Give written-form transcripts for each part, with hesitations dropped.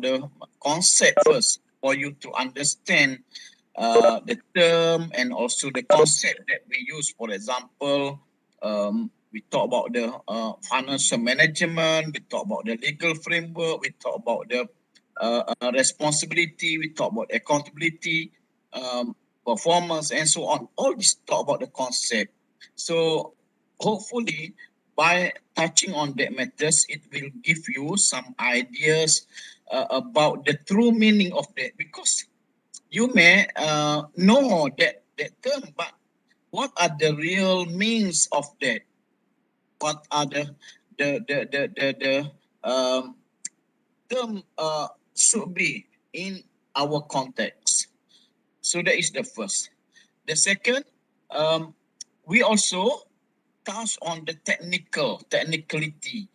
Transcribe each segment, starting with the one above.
the concept first for you to understand the term and also the concept that we use. For example, we talk about the financial management, we talk about the legal framework, we talk about the responsibility, we talk about accountability, performance, and so on. All this talk about the concept. So hopefully, by touching on that matters, it will give you some ideas about the true meaning of that, because you may know that term, but what are the real means of that? What are the term should be in our context? So that is the first. The second, we also touch on the technicality,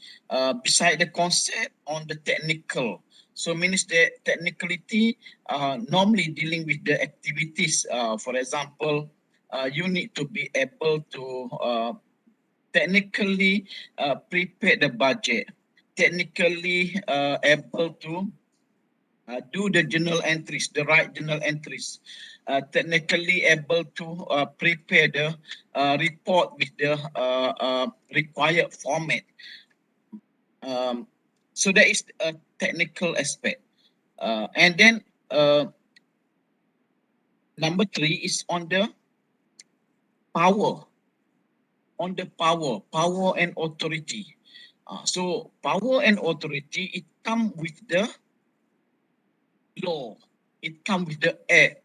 beside the concept on the technical. So means the technicality normally dealing with the activities. For example, you need to be able to technically prepare the budget, technically able to do the journal entries, the right journal entries, technically able to prepare the report with the required format. So that is a technical aspect. And then number three is on the power, power and authority. So power and authority, it comes with the law, it comes with the act.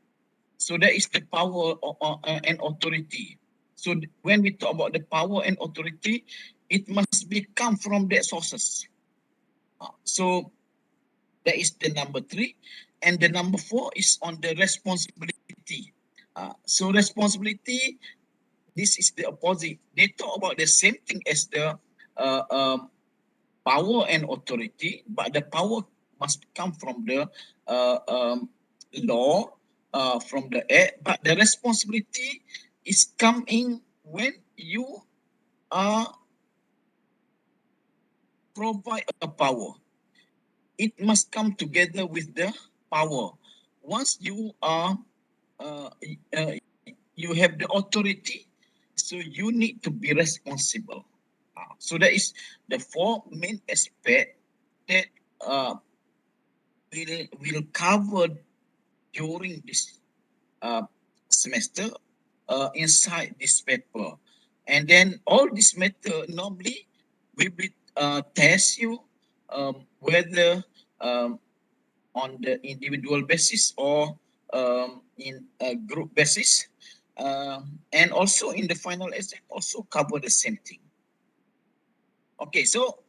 So that is the power and authority. So when we talk about the power and authority, it must be come from that sources. So that is the number three. And the number four is on the responsibility. So responsibility, this is the opposite. They talk about the same thing as the power and authority, but the power must come from the law, from the act, but the responsibility is coming when you are provide a power. It must come together with the power. Once you are uh, uh, you have the authority, so you need to be responsible. So that is the four main aspect that will cover during this semester inside this paper. And then all this matter normally we will test you whether on the individual basis or in a group basis. And also in the final exam also cover the same thing. Okay, so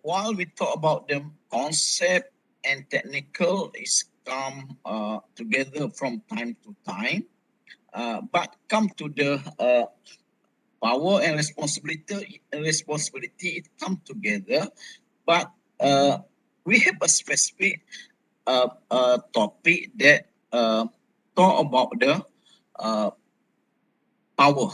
while we talk about the concept and technical is come together from time to time, but come to the power and responsibility, it come together. But we have a specific topic that talk about the power.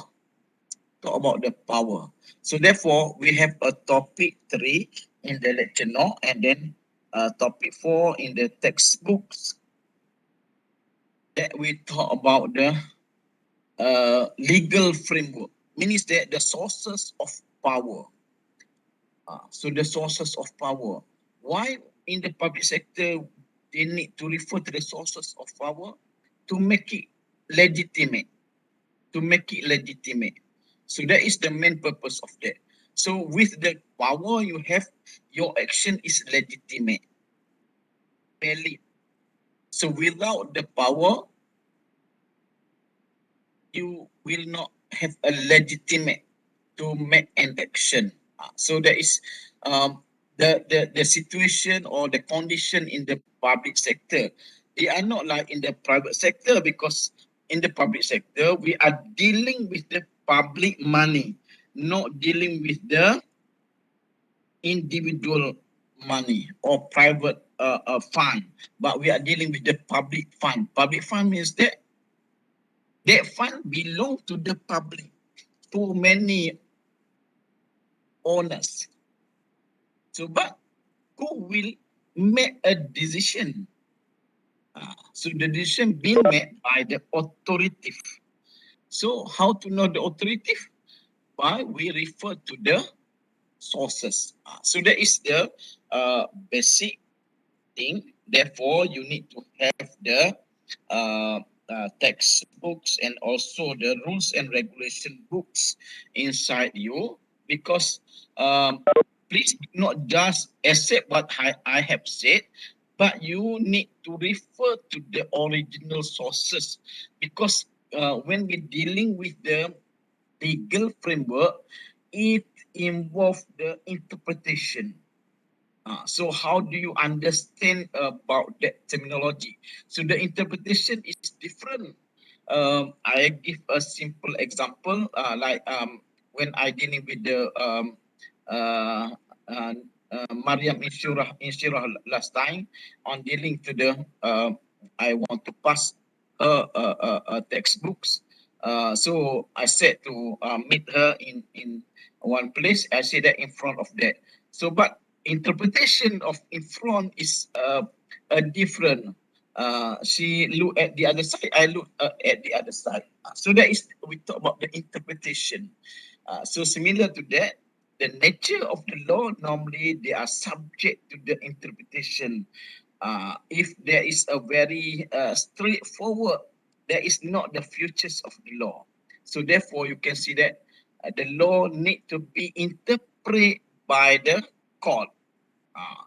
Talk about the power. So therefore, we have a topic 3 in the lecture note, and then topic 4 in the textbooks that we talk about the legal framework. Means that the sources of power. So the sources of power. Why in the public sector they need to refer to the sources of power to make it legitimate? To make it legitimate. So that is the main purpose of that. So with the power you have, your action is legitimate, valid. So without the power, you will not have a legitimate to make an action. So that is the situation or the condition in the public sector. They are not like in the private sector, because in the public sector, we are dealing with the public money, not dealing with the individual money or private fund, but we are dealing with the public fund. Public fund means that fund belong to the public, to many owners. So, but who will make a decision. So the decision being made by the authoritative. So how to know the authoritative? By we refer to the sources. So that is the basic thing. Therefore, you need to have the textbooks and also the rules and regulation books inside you, because please do not just accept what I have said, but you need to refer to the original sources, because when we're dealing with the legal framework, it involves the interpretation. So how do you understand about that terminology? So the interpretation is different. I give a simple example, when I dealing with the uh, uh, Mariam Inshirah last time on dealing to the I want to pass her textbooks. So I said to meet her in one place. I said that in front of that. So, but interpretation of in front is a different. She look at the other side, I look at the other side. So that is, we talk about the interpretation. So similar to that, the nature of the law, normally they are subject to the interpretation. If there is a very straightforward, there is not the futures of the law. So therefore, you can see that the law need to be interpreted by the court.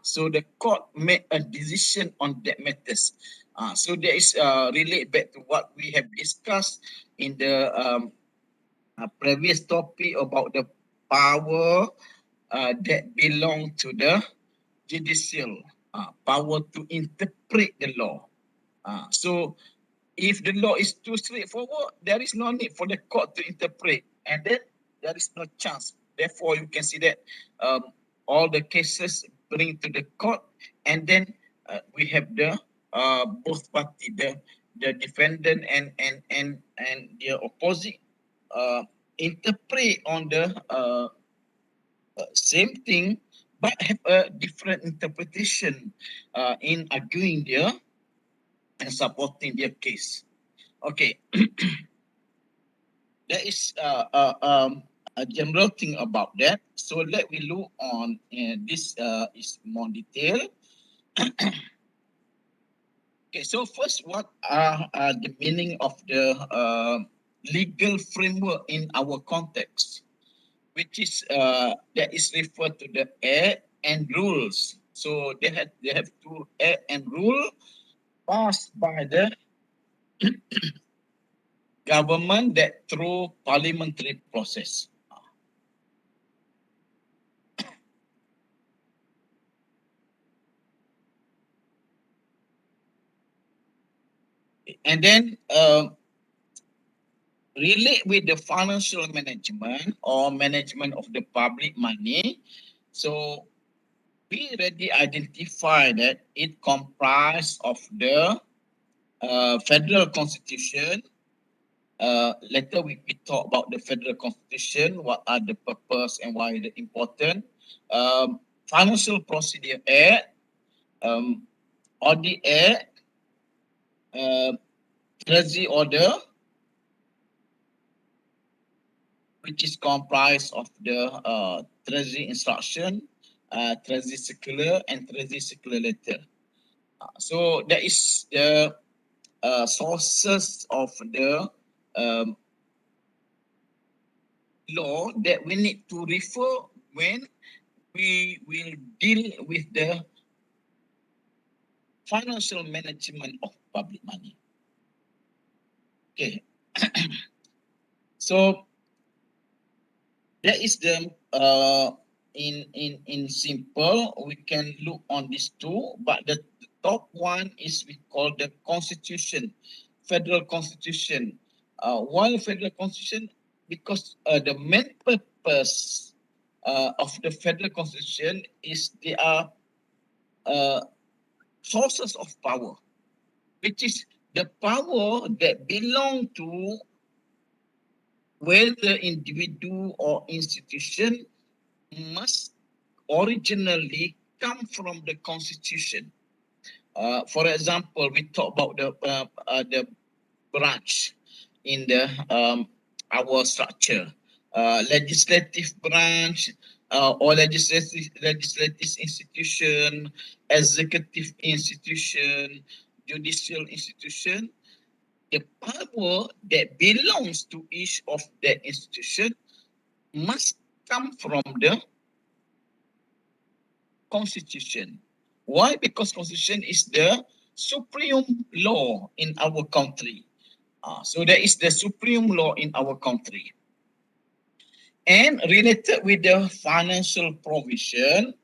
So the court made a decision on that matters. So there is relate back to what we have discussed in the previous topic about the power that belong to the judicial, power to interpret the law. So if the law is too straightforward, there is no need for the court to interpret, and then there is no chance. Therefore, you can see that all the cases bring to the court, and then we have the both party, the defendant and the opposite, uh, interpret on the same thing, but have a different interpretation in arguing their and supporting their case. Okay, that is a general thing about that. So let me look on this is more detail. Okay, so first, what are the meaning of the legal framework in our context, which is that is referred to the act and rules. So they have two act and rule passed by the government that through parliamentary process. And then relate with the financial management or management of the public money. So we already identify that it comprises of the federal constitution. Later we talk about the federal constitution, what are the purpose and why the important. Financial Procedure Act, Audit Act, uh, Treasury Order, which is comprised of the Treasury Instruction, Treasury Circular, and Treasury Circular Letter. So that is the sources of the um, law that we need to refer when we will deal with the financial management of public money. Okay, so that is the in simple we can look on these two, but the top one is we call the constitution, federal constitution. Why federal constitution? Because the main purpose of the federal constitution is they are uh, sources of power, which is the power that belong to whether individual or institution must originally come from the constitution. For example, we talk about the branch in the our structure, legislative branch, or legislative institution, executive institution, judicial institution. The power that belongs to each of the institution must come from the constitution. Why? Because constitution is the supreme law in our country. So that is the supreme law in our country. And related with the financial provision,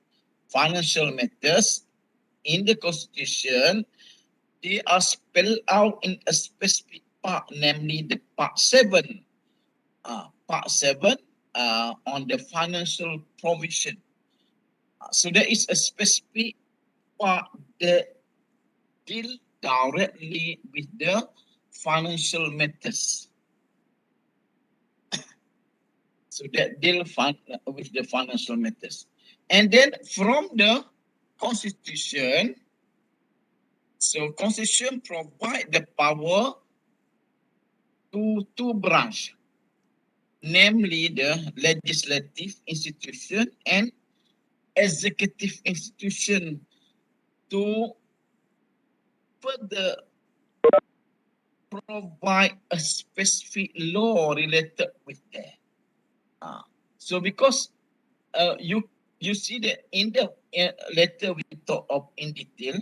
financial matters in the constitution, they are spelled out in a specific part, namely the part 7. Part 7 on the financial provision. So there is a specific part that deal directly with the financial matters. So that deal with the financial matters. And then from the constitution, so constitution provide the power to two branch, namely the legislative institution and executive institution, to further provide a specific law related with that. So because you see that in the letter we talk of in detail,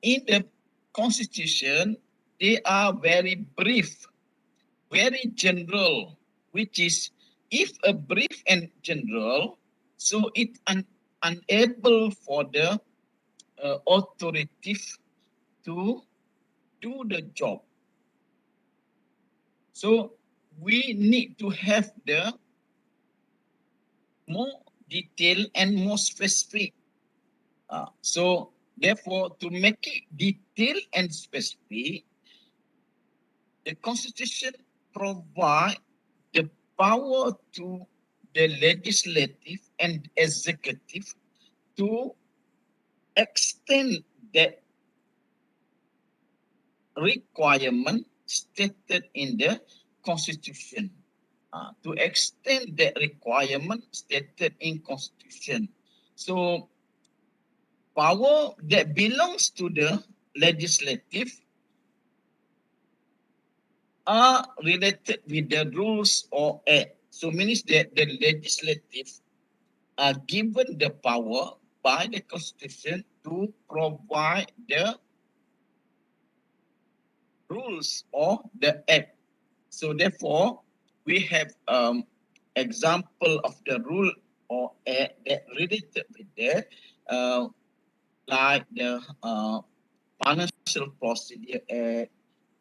in the constitution, they are very brief, very general, which is if a brief and general, so it unable for the authorities to do the job. So we need to have the more detailed and more specific. So therefore, to make it detailed and specific, the constitution provide the power to the legislative and executive to extend the requirement stated in the constitution. To extend the requirement stated in constitution. So power that belongs to the legislative are related with the rules or act. So means that the legislative are given the power by the constitution to provide the rules or the act. So therefore, we have example of the rule or act that related with that, like the Financial Procedure Act,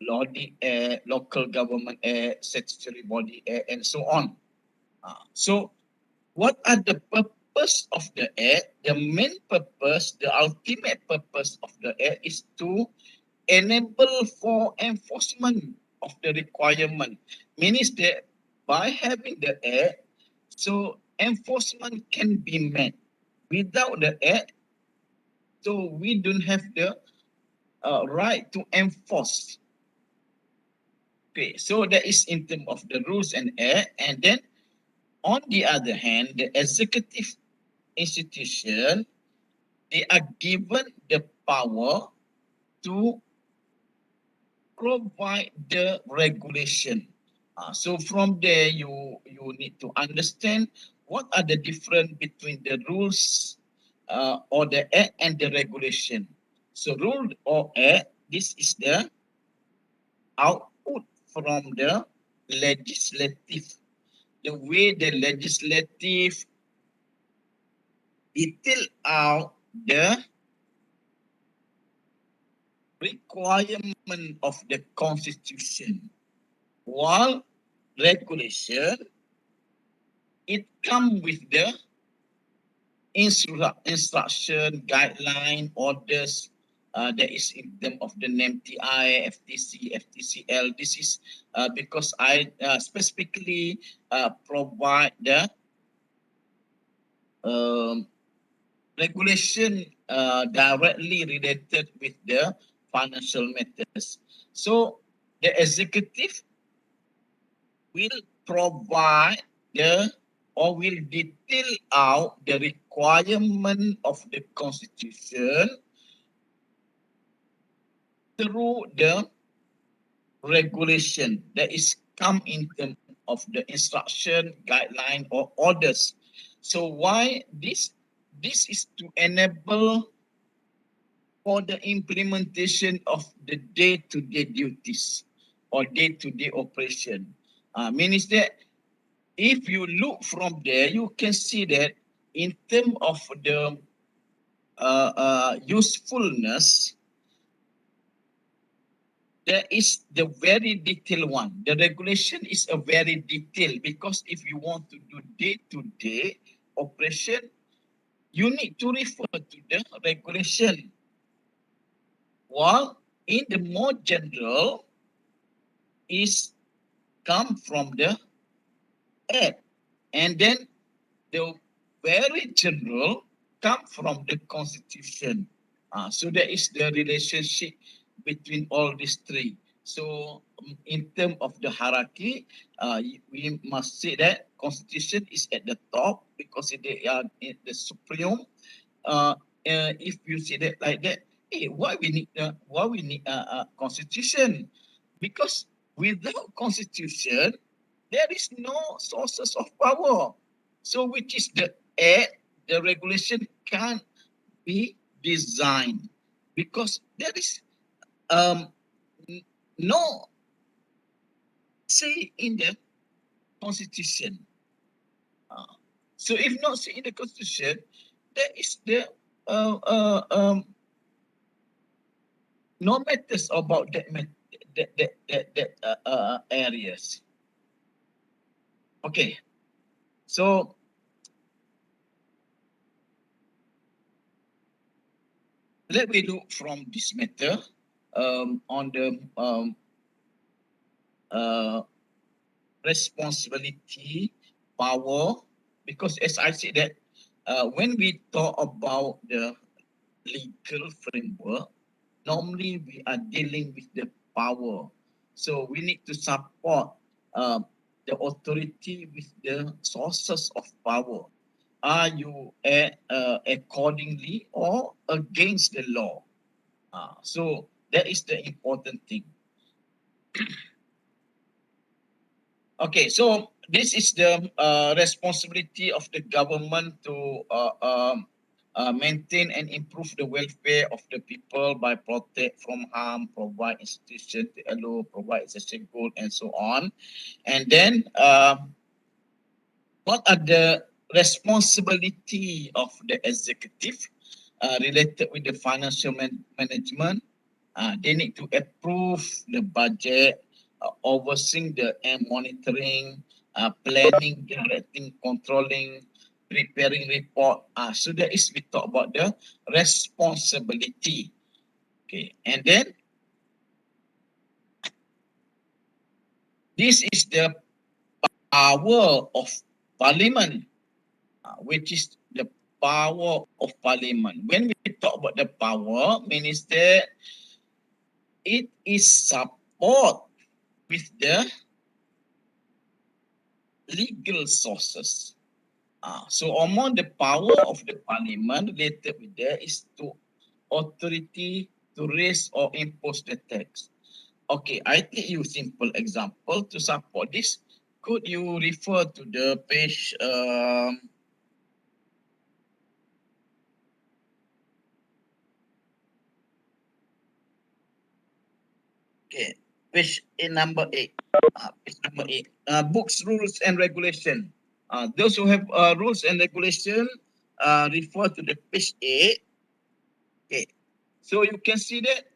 Local Government Act, Statutory Body Act, and so on. So what are the purpose of the act? The main purpose, the ultimate purpose of the act is to enable for enforcement of the requirement. Means that by having the act, so enforcement can be met. Without the act, so we don't have the right to enforce. Okay, so that is in terms of the rules and act. And then on the other hand, the executive institution, they are given the power to provide the regulation. So from there, you need to understand what are the difference between the rules or the act and the regulation. So rule or act, this is the output from the legislative. The way the legislative detail out the requirement of the constitution, while regulation, it come with the instruction, guideline, orders. That is in terms of the name TI, FTC, FTCL. This is because I specifically provide the regulation directly related with the financial matters. So the executive will provide the or will detail out the requirement of the constitution through the regulation that is come in terms of the instruction, guideline, or orders. So why this? This is to enable for the implementation of the day-to-day duties or day-to-day operation. Means that if you look from there, you can see that in terms of the usefulness, there is the very detailed one. The regulation is a very detailed because if you want to do day-to-day operation, you need to refer to the regulation. While in the more general is come from the act, and then the very general come from the constitution. So there is the relationship between all these three. So in terms of the hierarchy, we must say that constitution is at the top because they are the supreme. If you see that like that, hey, why we need a constitution? Because without constitution, there is no sources of power. So which is the act, the regulation can't be designed because there is um no say in the constitution. Uh, so if not say in the constitution, there is the uh, uh, um, no matters about that areas. Okay, so let me look from this matter on the uh, responsibility, power, because as I said that when we talk about the legal framework, normally we are dealing with the power. So we need to support the authority with the sources of power. Are you accordingly or against the law? So that is the important thing. Okay, so this is the responsibility of the government to maintain and improve the welfare of the people by protect from harm, provide institution to allow, provide essential good, and so on. And then, what are the responsibility of the executive related with the financial management? They need to approve the budget, overseeing the and monitoring, planning, directing, controlling, preparing report. So that is we talk about the responsibility. Okay, and then this is the power of parliament, which is the power of parliament. When we talk about the power, means that it is support with the legal sources. So among the power of the parliament related with that is to authority to raise or impose the tax. Okay, I take you simple example to support this. Could you refer to the page okay, page number 8. Page number 8. Books, rules and regulation. Those who have rules and regulation refer to the page 8. Okay. So you can see that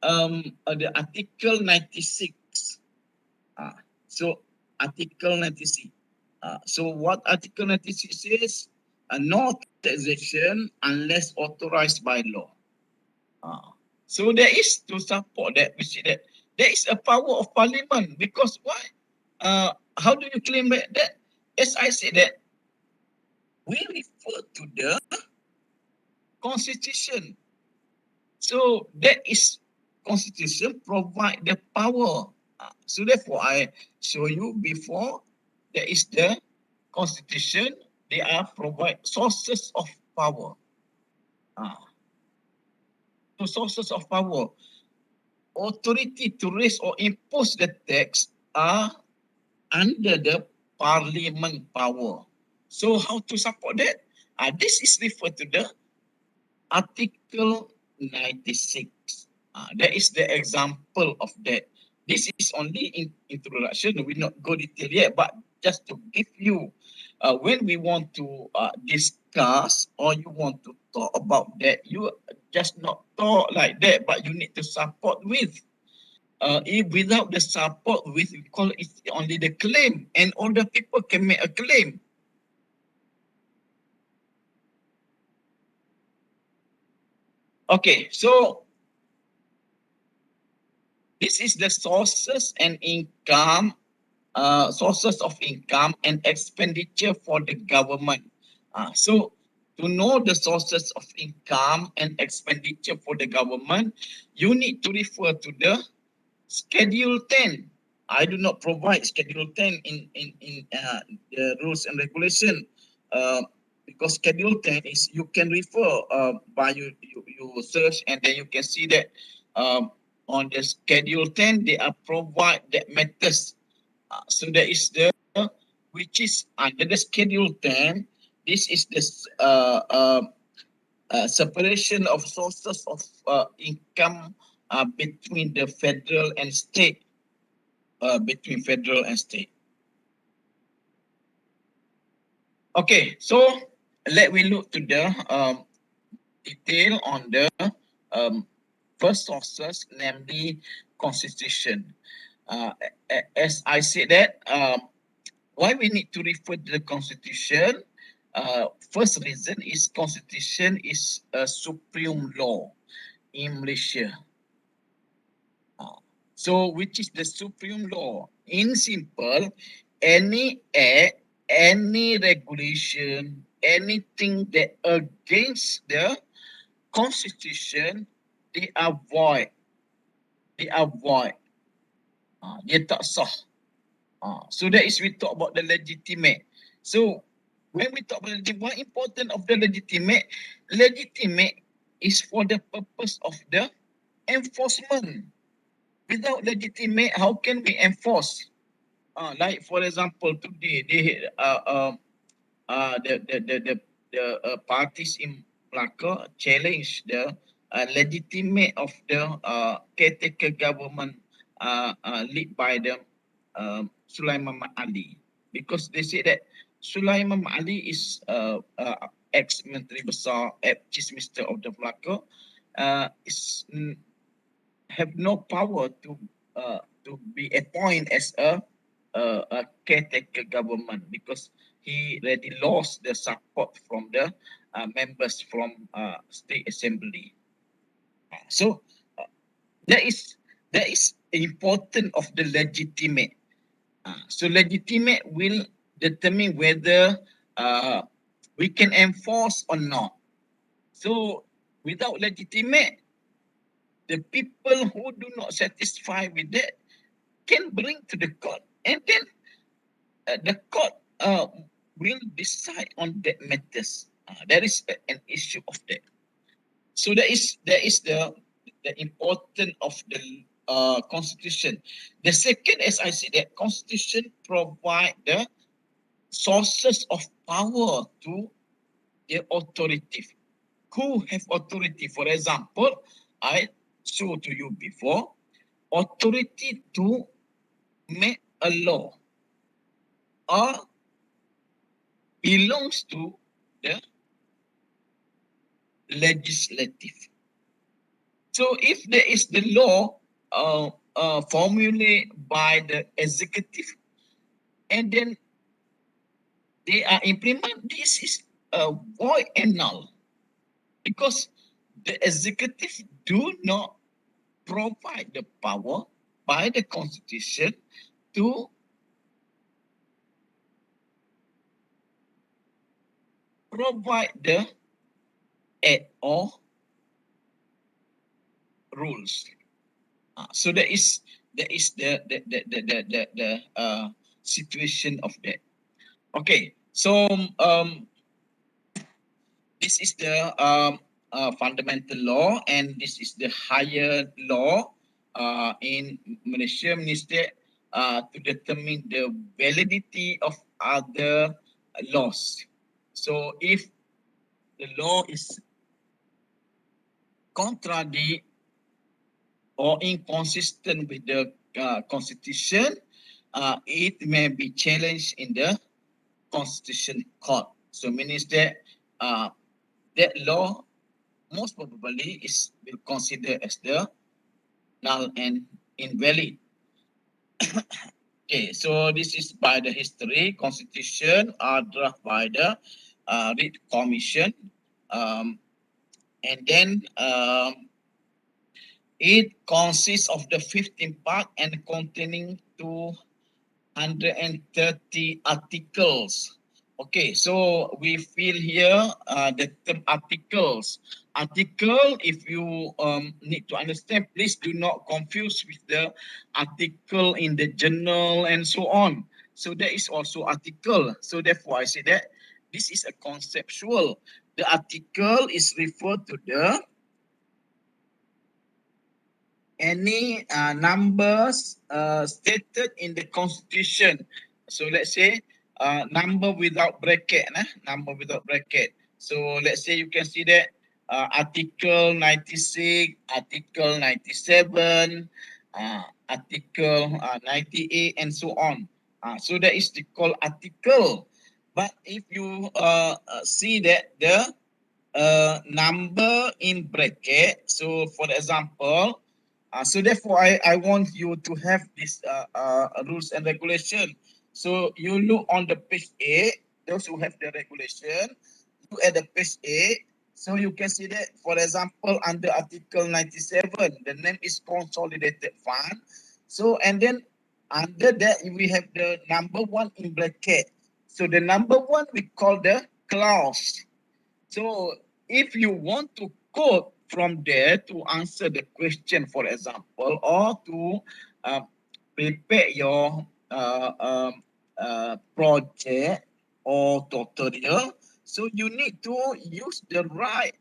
the article 96. So article 96. So what article 96 says? No taxation unless authorized by law. So there is to support that. We see that there is a power of parliament because why? How do you claim that? As I said that we refer to the constitution. So that is constitution provide the power. So therefore, I show you before there is the constitution. They are provide sources of power. So sources of power, authority to raise or impose the tax are under the parliament power. So how to support that? This is referred to the Article 96. That is the example of that. This is only in introduction. We not go detail yet, but just to give you, when we want to discuss or you want to talk about that, you just not talk like that, but you need to support with. If without the support with, we call it only the claim, and all the people can make a claim. Okay, so this is the sources and income, sources of income and expenditure for the government. So to know the sources of income and expenditure for the government, you need to refer to the Schedule 10. I do not provide Schedule 10 in the rules and regulation, uh, because Schedule 10 is you can refer by you search, and then you can see that on the Schedule 10 they are provide that matters. So there is the, which is under the Schedule 10. This is the separation of sources of income between the federal and state. Between federal and state. Okay, so let we look to the detail on the um, first sources, namely constitution. As I said that, why we need to refer to the constitution? First reason is constitution is a supreme law in Malaysia. So, which is the supreme law? In simple, any act, any regulation, anything that against the constitution, they are void. They are void. Dia tak sah. So that is we talk about the legitimate. So when we talk about the one important of the legitimate is for the purpose of the enforcement. Without legitimate, how can we enforce? Like for example, today they the parties in Melaka challenge the legitimate of the caretaker government led by the Sulaiman Ali, because they say that Sulaiman Ali is ex-Menteri Besar, ex-Chief Minister of the Melaka, is have no power to be appointed as a caretaker government, because he already lost the support from the members from state assembly. So uh, that is important of the legitimate. So legitimate will determine whether we can enforce or not. So without legitimate, the people who do not satisfy with that can bring to the court, and then the court will decide on that matters. There is an issue of that. So there is the importance of the constitution. The second, as I said, that constitution provide the sources of power to the authority. Who have authority? For example, I showed to you before, authority to make a law or belongs to the legislative. So if there is the law formulated by the executive, and then they are implement, this is void and null, because the executive do not provide the power by the constitution to provide the act or rules. So that is the situation of that. Okay, so this is the fundamental law, and this is the higher law in Malaysia, means that to determine the validity of other laws. So if the law is contradict or inconsistent with the constitution, it may be challenged in the constitution court. So means that that law most probably is will consider as the null and invalid. Okay, so this is by the history. Constitution are drafted by the Reed Commission, um, and then it consists of the 15 part and containing 230 articles. Okay, so we feel here the term articles. Article, if you need to understand, please do not confuse with the article in the journal and so on. So there is also article. So therefore, I say that this is a conceptual. The article is referred to the any numbers stated in the constitution. So let's say number without bracket, number without bracket. So let's say you can see that article 96, article 97, article 98, and so on. So that is the called article. But if you see that the number in bracket, so for example, so therefore, I want you to have this rules and regulation. So you look on the page A, those who have the regulation, look at the page A. So you can see that, for example, under Article 97, the name is Consolidated Fund. So, and then under that, we have the number one in bracket. So the number one we call the clause. So if you want to quote from there to answer the question, for example, or to uh, prepare your project or tutorial, so you need to use the right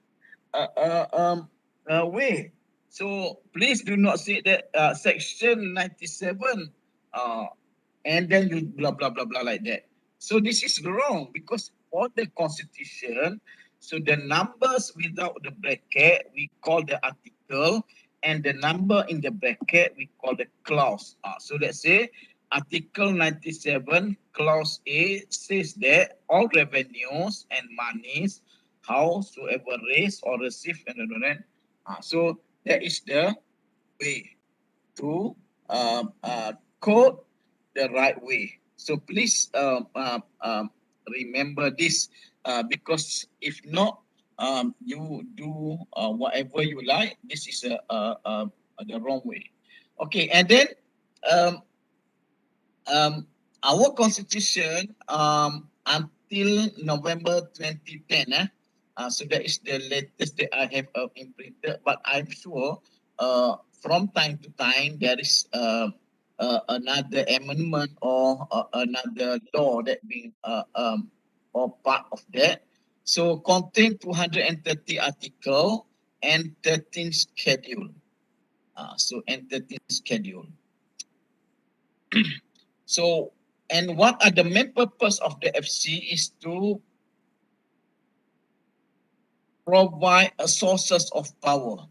way. So please do not say that section 97 uh, and then you blah blah blah blah like that. So this is wrong because for the constitution, so the numbers without the bracket we call the article, and the number in the bracket we call the clause. So let's say Article 97, Clause A says that all revenues and monies, howsoever raised or received, so that is the way to code the right way. So please remember this because if not, you do whatever you like. This is the wrong way. Okay, and then um, our constitution until November 2010, so that is the latest that I have imprinted, but I'm sure from time to time there is another amendment or another law that being or part of that. So contain 230 article and 13 schedule. So and 13 schedule. So, and what are the main purpose of the FC is to provide a sources of power.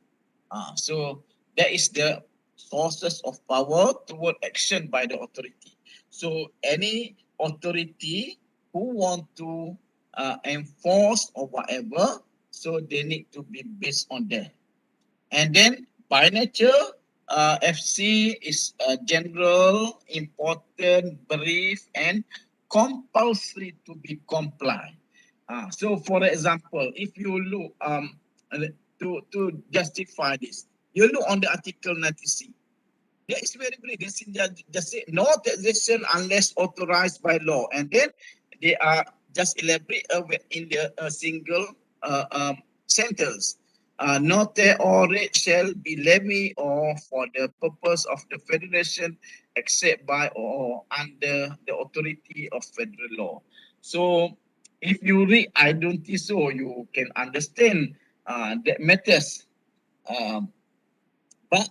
So that is the sources of power toward action by the authority. So any authority who want to enforce or whatever, so they need to be based on that. And then by nature, FC is general, important, brief, and compulsory to be compliant. So, for example, if you look to justify this, you look on the Article 96. That is very brief. Just say no taxation unless authorized by law, and then they are just elaborate in the single centers. Note or rate shall be levied or for the purpose of the federation except by or under the authority of federal law. So if you read, I don't think so, you can understand that matters. Um, but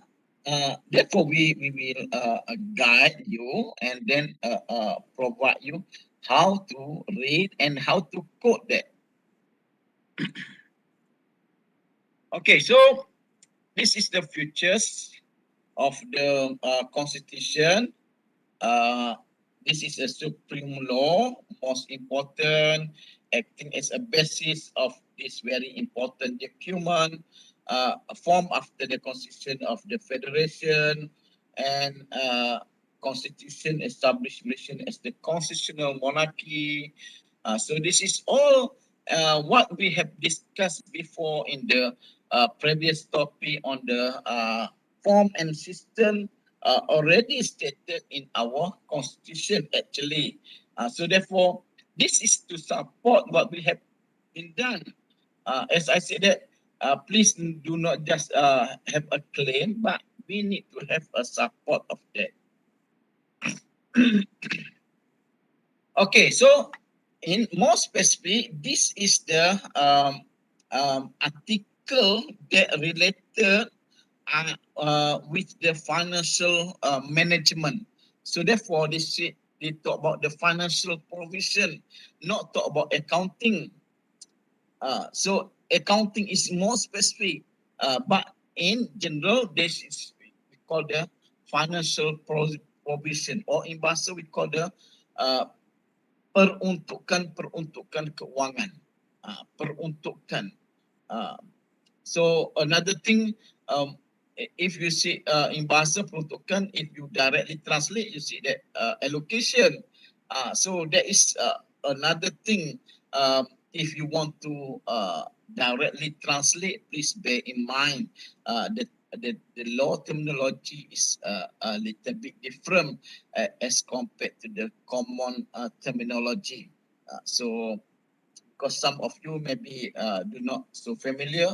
therefore, we will guide you and then provide you how to read and how to quote that. Okay, so this is the futures of the constitution. Uh, this is a supreme law, most important, acting as a basis of this very important document, formed after the constitution of the federation, and constitution established Malaysia as the constitutional monarchy. So this is all what we have discussed before in the previous topic on the form and system already stated in our constitution actually. So therefore, this is to support what we have been done. As I said that, please do not just have a claim, but we need to have a support of that. Okay, so in more specific, this is the article that related with the financial management. So therefore, they talk about the financial provision, not talk about accounting. So accounting is more specific, but in general, this is we call the financial provision, or in bahasa we call the uh, peruntukan keuangan. Peruntukan. Uh, So another thing, if you see in bahasa peruntukan, if you directly translate, you see that allocation. So that is another thing. If you want to directly translate, please bear in mind that the law terminology is a little bit different as compared to the common terminology. So because some of you maybe do not so familiar,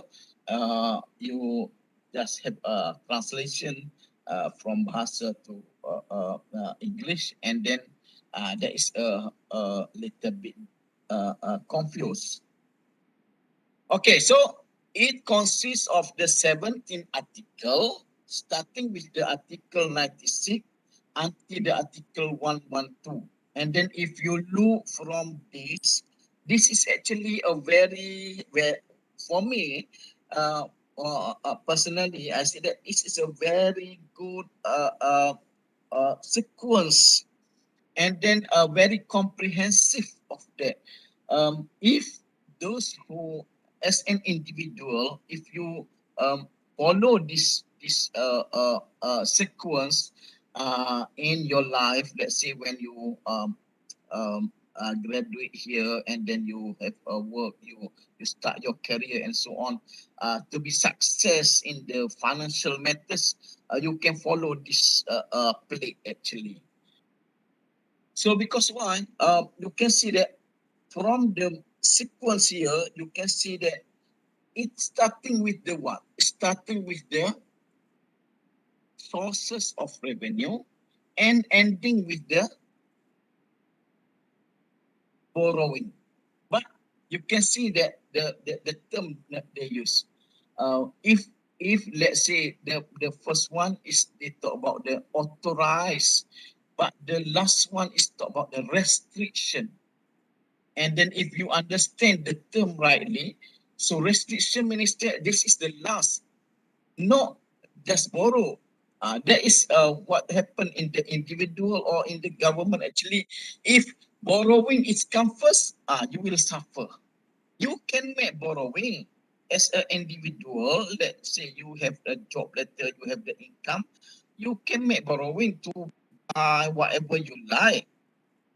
you just have a translation from Bahasa to English, and then there is a little bit confused. Okay, so it consists of the 17 article, starting with the article 96 until the article 112. And then if you look from this is actually a for me, personally, I say that this is a very good sequence, and then very comprehensive of that. If those who, as an individual, if you follow this sequence in your life, let's say when you graduate here and then you have a work, you start your career and so on, to be success in the financial matters, you can follow this plate actually. So because why? You can see that from the sequence here, you can see that it's starting with the what? Starting with the sources of revenue and ending with the borrowing. But you can see that the term that they use. If let's say the first one is they talk about the authorized, but the last one is talk about the restriction. And then if you understand the term rightly, so restriction means that this is the last, not just borrow. That is what happened in the individual or in the government actually. If borrowing is come first, you will suffer. You can make borrowing as an individual. Let's say you have a job letter, you have the income, you can make borrowing to buy whatever you like.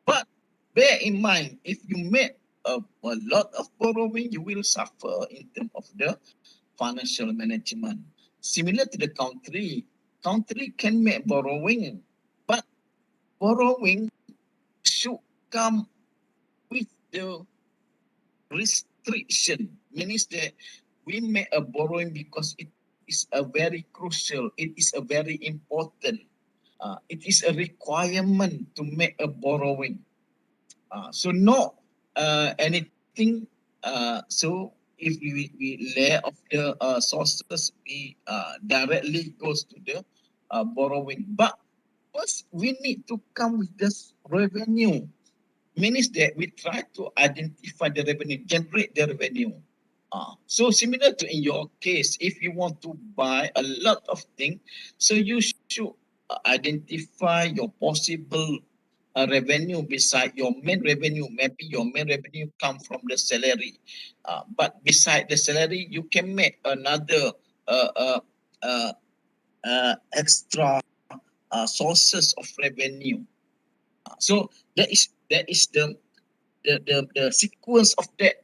But bear in mind, if you make a lot of borrowing, you will suffer in terms of the financial management. Similar to the country can make borrowing, but borrowing should come with the restriction. Means that we make a borrowing because it is a very crucial, it is a very important, it is a requirement to make a borrowing. So no anything. So if we lay off the sources, we directly goes to the borrowing. But first, we need to come with this revenue. Means that we try to identify the revenue, generate the revenue. So similar to in your case, if you want to buy a lot of things, so you should identify your possible revenue beside your main revenue. Maybe your main revenue come from the salary, but beside the salary, you can make another uh, uh, uh, extra sources of revenue. So that is the sequence of that.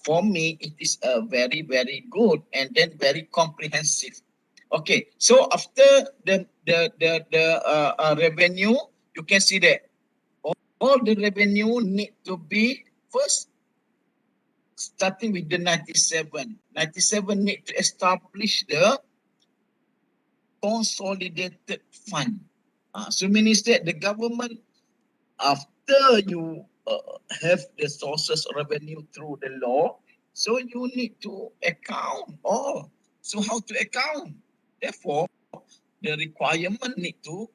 For me, it is very very good and then very comprehensive. Okay, so after the revenue, you can see that all the revenue need to be first starting with the 97. 97 need to establish the consolidated fund. So means that the government, after you have the sources of revenue through the law, so you need to account all. So how to account? Therefore, the requirement need to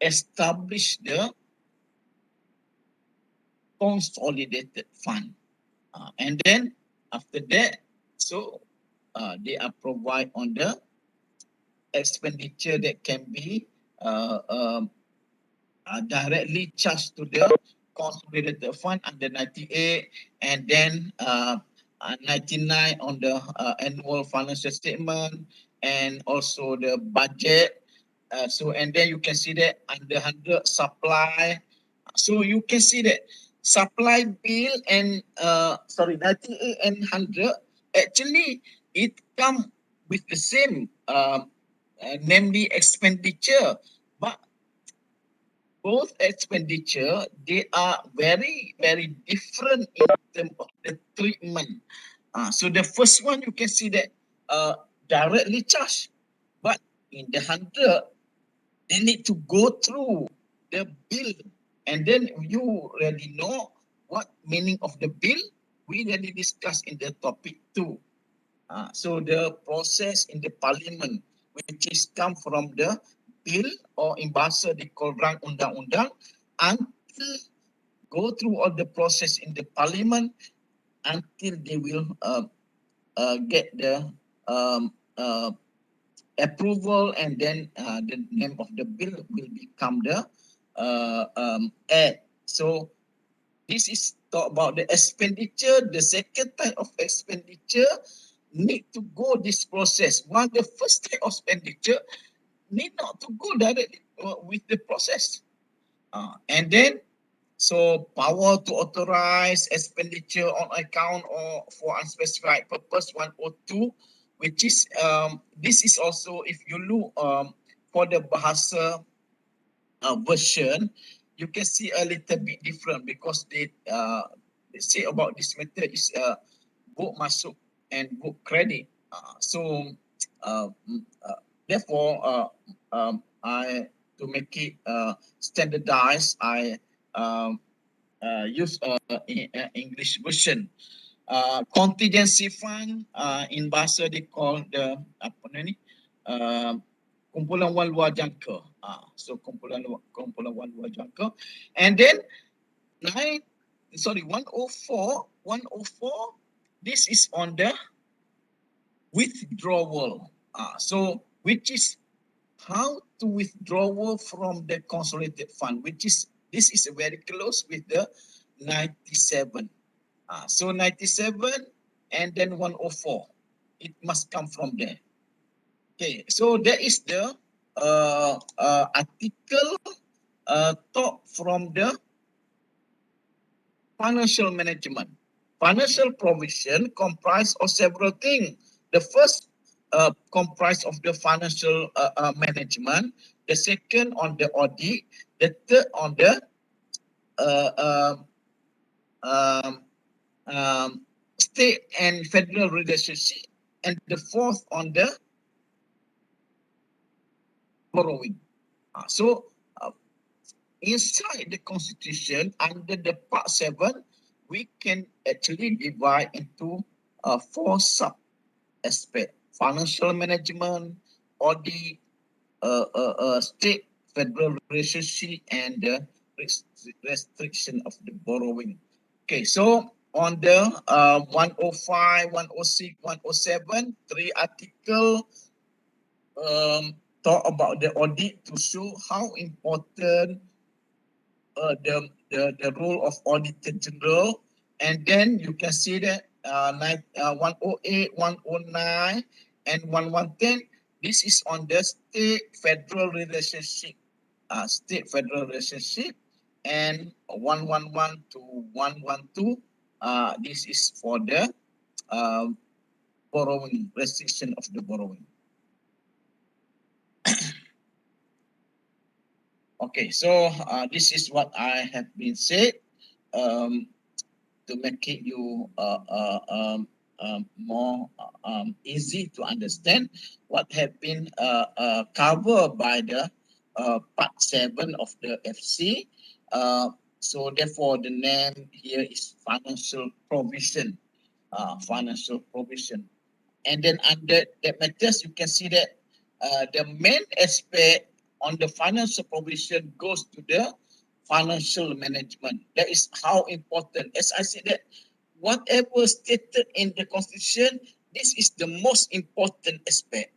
establish the consolidated fund. And then after that, so they are provide on the expenditure that can be uh, um, directly charged to the consolidated fund under 98, and then 99 on the annual financial statement, and also the budget. So and then you can see that under 100 supply. So you can see that supply bill and 98 and 100, actually it come with the same namely expenditure, but both expenditure, they are very very different in terms of the treatment. So the first one you can see that uh, directly charged, but in the 100 they need to go through the bill, and then you already know what meaning of the bill. We already discussed in the topic 2. So the process in the parliament, which is come from the bill, or in bahasa they call rang undang-undang, until go through all the process in the parliament until they will get the um, uh, approval, and then the name of the bill will become the act. So this is talk about the expenditure. The second type of expenditure need to go this process, while the first type of expenditure need not to go directly with the process. And then, so power to authorize expenditure on account or for unspecified purpose 102, which is this is also, if you look for the bahasa version, you can see a little bit different, because they say about this matter is book masuk and book credit. So uh, mm, uh, therefore, I, to make it standardized, I um, use English version. Contingency fund, in bahasa they call the apa ni, uh, kumpulan wal luar jangka. So kumpulan wal luar jangka. And then 104, this is on the withdrawal. So which is how to withdraw from the consolidated fund, which is, this is very close with the 97. So 97 and then 104, it must come from there. Okay, so that is the article talk from the financial management. Financial provision comprise of several things. The first comprise of the financial management, the second on the audit, the third on the uh, um, um, state and federal relationship, and the fourth on the borrowing. So inside the constitution, under the part 7, we can actually divide into four sub aspects: financial management, audit, state federal relationship, and the restriction of the borrowing. Okay, so on the 105, 106, 107, three article talk about the audit to show how important the role of Auditor General. And then you can see that 108, 109, and 1110, this is on the state-federal relationship. State-federal relationship. And 111 to 112, this is for the borrowing, restriction of the borrowing. Okay, so this is what I have been said. To make it you more easy to understand what have been covered by the part 7 of the FC. So therefore the name here is financial provision. Financial provision. And then under that matters, you can see that the main aspect on the financial provision goes to the financial management. That is how important. As I said that whatever stated in the constitution, this is the most important aspect.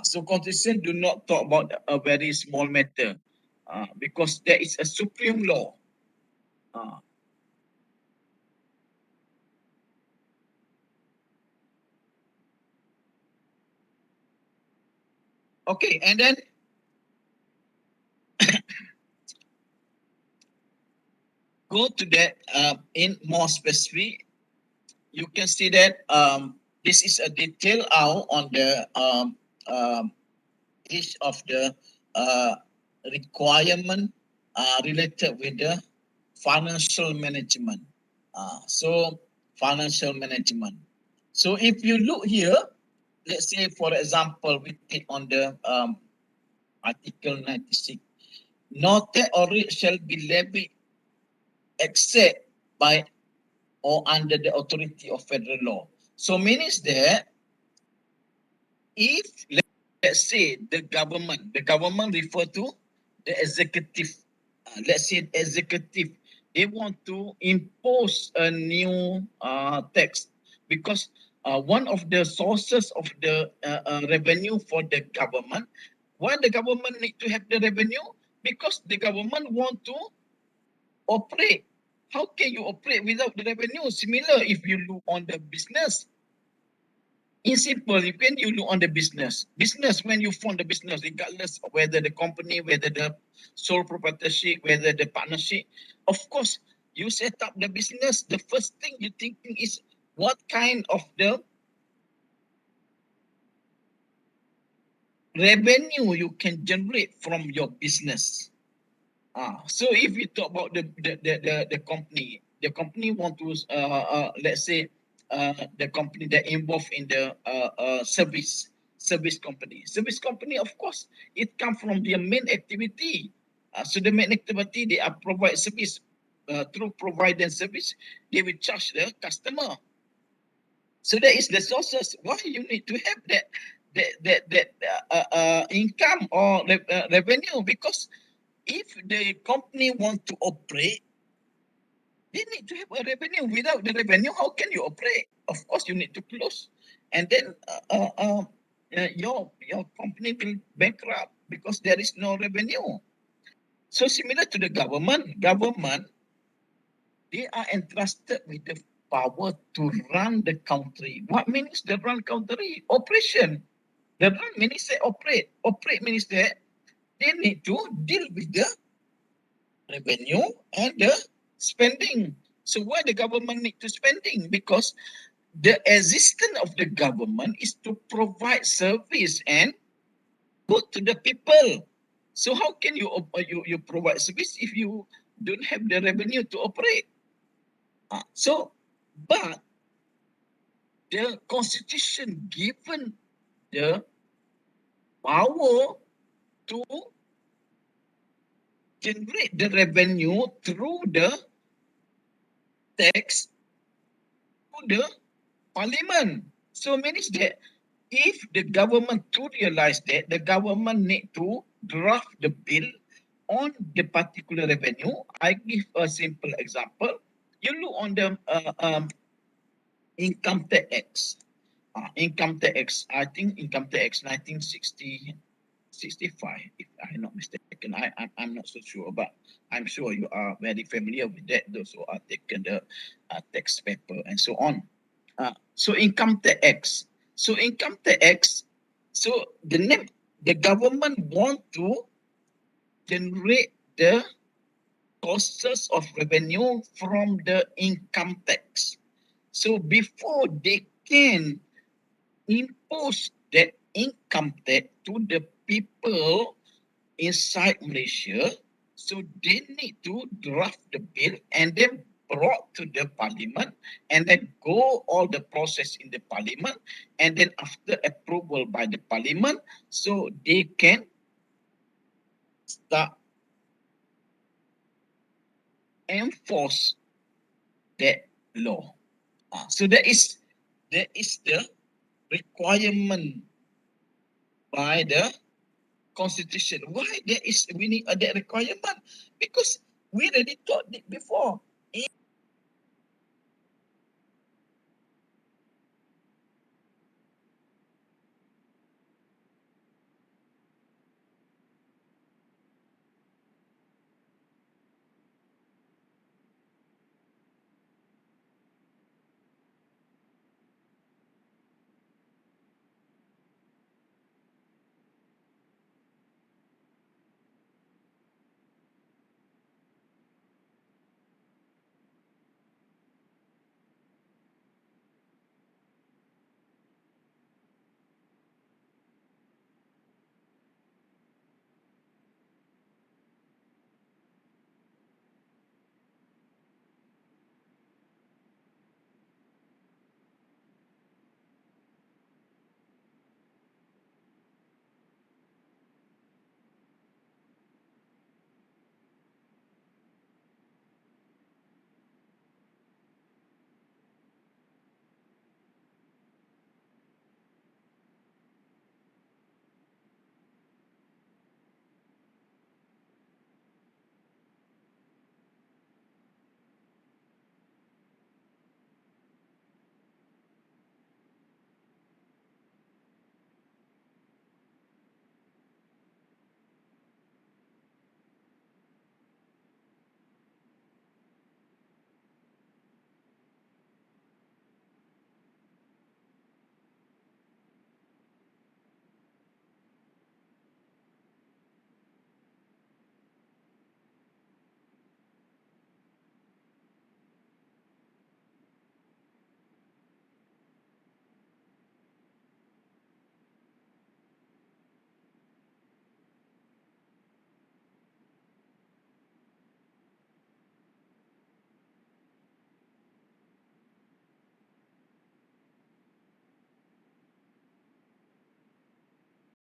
So constitution do not talk about a very small matter because there is a supreme law. Okay, and then go to that in more specific. You can see that this is a detail out on the each of the requirement related with the financial management. So financial management. So if you look here, let's say for example, we take on the Article 96. No tax or rate shall be levied except by or under the authority of federal law. So means that if let's say the government refer to the executive, let's say executive, they want to impose a new tax because one of the sources of the revenue for the government, why the government need to have the revenue? Because the government want to operate. How can you operate without the revenue? Similar if you look on the business. In simple, when you look on the business, when you form the business, regardless of whether the company, whether the sole proprietorship, whether the partnership, of course, you set up the business, the first thing you thinking is what kind of the revenue you can generate from your business. So if you talk about the company want to let's say the company that involved in the service company, of course it comes from their main activity. So the main activity, they are provide service. Through providing service, they will charge the customer. So that is the sources why you need to have that income or revenue, because if the company want to operate, they need to have a revenue. Without the revenue, how can you operate? Of course, you need to close, and then your company will bankrupt because there is no revenue. So similar to the government, they are entrusted with the power to run the country. What means the run country? Operation. The run means they operate. Operate means that they need to deal with the revenue and the spending. So why the government need to spending? Because the existence of the government is to provide service and good to the people. So how can you provide service if you don't have the revenue to operate? So, but the constitution given the power to generate the revenue through the tax to the parliament. So means that if the government to realize that, the government need to draft the bill on the particular revenue. I give a simple example. You look on the income tax. Income tax. I think income tax 1960 65, if I'm not mistaken. I'm not so sure, but I'm sure you are very familiar with that. Those who are taken the tax paper and so on. So income tax. So income tax. So the government want to generate the sources of revenue from the income tax. So before they can impose that income tax to the people inside Malaysia, so they need to draft the bill and then brought to the parliament and then go all the process in the parliament, and then after approval by the parliament, so they can start enforce that law. So that is the requirement by the constitution. Why there is we need that requirement? Because we already taught it before.